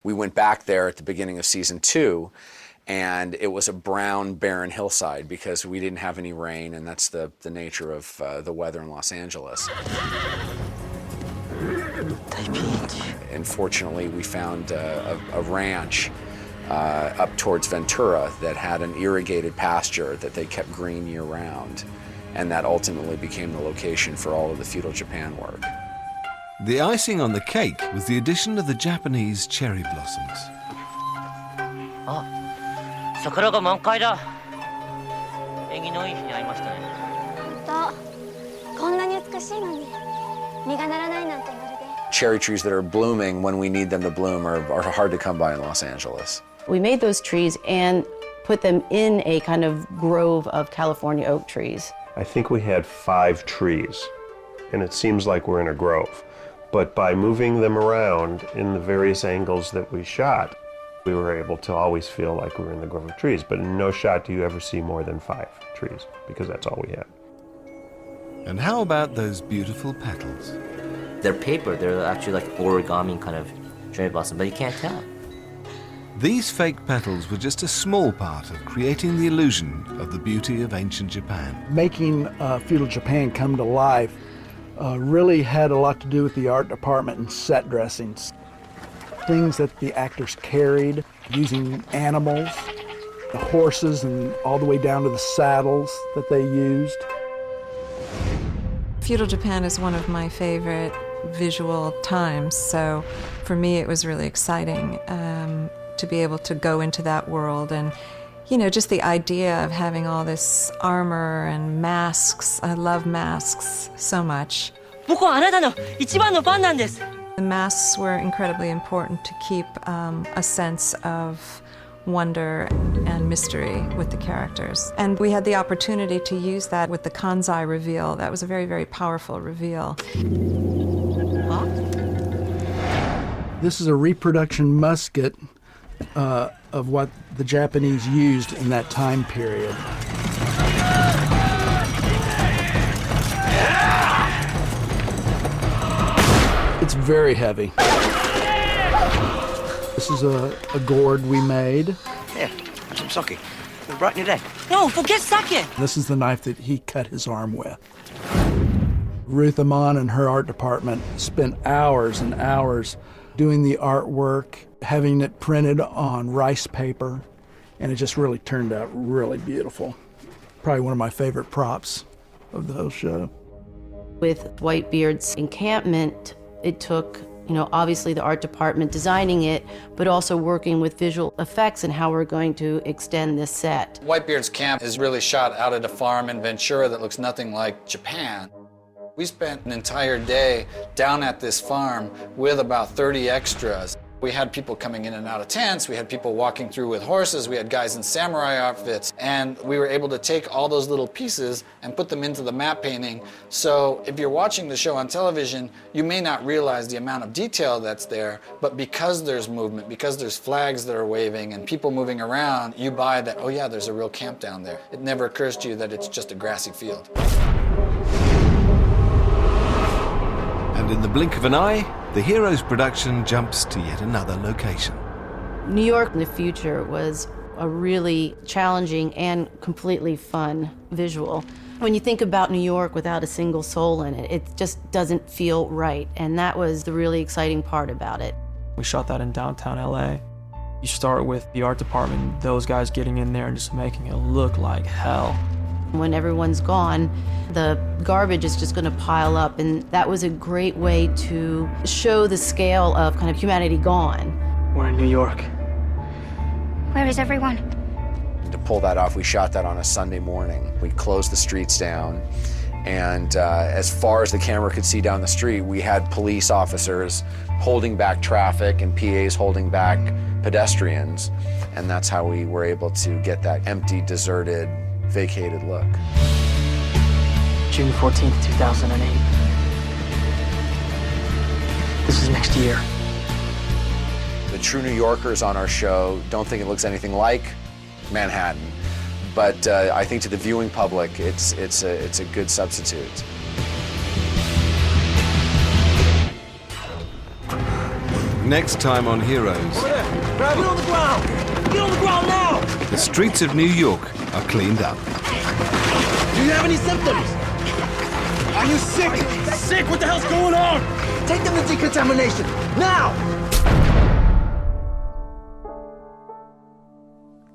We went back there at the beginning of season 2, and it was a brown, barren hillside because we didn't have any rain, and that's the nature of the weather in Los Angeles. And fortunately, we found a ranch up towards Ventura that had an irrigated pasture that they kept green year-round, and that ultimately became the location for all of the feudal Japan work. The icing on the cake was the addition of the Japanese cherry blossoms. Cherry trees that are blooming when we need them to bloom are hard to come by in Los Angeles. We made those trees and put them in a kind of grove of California oak trees. I think we had 5 trees, and it seems like we're in a grove. But by moving them around in the various angles that we shot, we were able to always feel like we were in the grove of trees. But in no shot do you ever see more than 5 trees, because that's all we had. And how about those beautiful petals? They're paper, they're actually like origami kind of cherry blossom, but you can't tell. These fake petals were just a small part of creating the illusion of the beauty of ancient Japan. Making feudal Japan come to life really had a lot to do with the art department and set dressings. Things that the actors carried, using animals, the horses, and all the way down to the saddles that they used. Feudal Japan is one of my favorite visual times, so for me it was really exciting to be able to go into that world, and you know, just the idea of having all this armor and masks. I love masks so much. The masks were incredibly important to keep a sense of wonder and mystery with the characters. And we had the opportunity to use that with the Kanzai reveal. That was a very, very powerful reveal. Huh? This is a reproduction musket of what the Japanese used in that time period. It's very heavy. This is a gourd we made. Here, have some sake. It'll brighten your day. No, forget sake! This is the knife that he cut his arm with. Ruth Amon and her art department spent hours and hours doing the artwork, having it printed on rice paper, and it just really turned out really beautiful. Probably one of my favorite props of the whole show. With Whitebeard's encampment, it took, you know, obviously the art department designing it, but also working with visual effects and how we're going to extend this set. Whitebeard's camp is really shot out at a farm in Ventura that looks nothing like Japan. We spent an entire day down at this farm with about 30 extras. We had people coming in and out of tents, we had people walking through with horses, we had guys in samurai outfits, and we were able to take all those little pieces and put them into the map painting. So if you're watching the show on television, you may not realize the amount of detail that's there, but because there's movement, because there's flags that are waving and people moving around, you buy that, oh yeah, there's a real camp down there. It never occurs to you that it's just a grassy field. And in the blink of an eye, the Heroes production jumps to yet another location. New York in the future was a really challenging and completely fun visual. When you think about New York without a single soul in it, it just doesn't feel right, and that was the really exciting part about it. We shot that in downtown LA. You start with the art department, those guys getting in there and just making it look like hell. When everyone's gone, the garbage is just going to pile up, and that was a great way to show the scale of kind of humanity gone. We're in New York. Where is everyone? To pull that off, we shot that on a Sunday morning. We closed the streets down, and as far as the camera could see down the street, we had police officers holding back traffic and PAs holding back pedestrians, and that's how we were able to get that empty, deserted, vacated look. June 14th, 2008. This is next year. The true New Yorkers on our show don't think it looks anything like Manhattan, but I think to the viewing public, it's a good substitute. Next time on Heroes, Grab it on the ground! Get on the ground now! the streets of New York are cleaned up. Do you have any symptoms? Are you sick? Sick? What the hell's going on? Take them to decontamination, now!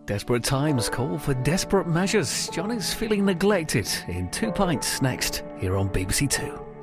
Desperate times call for desperate measures. Johnny's feeling neglected in 2 Pints next, here on BBC Two.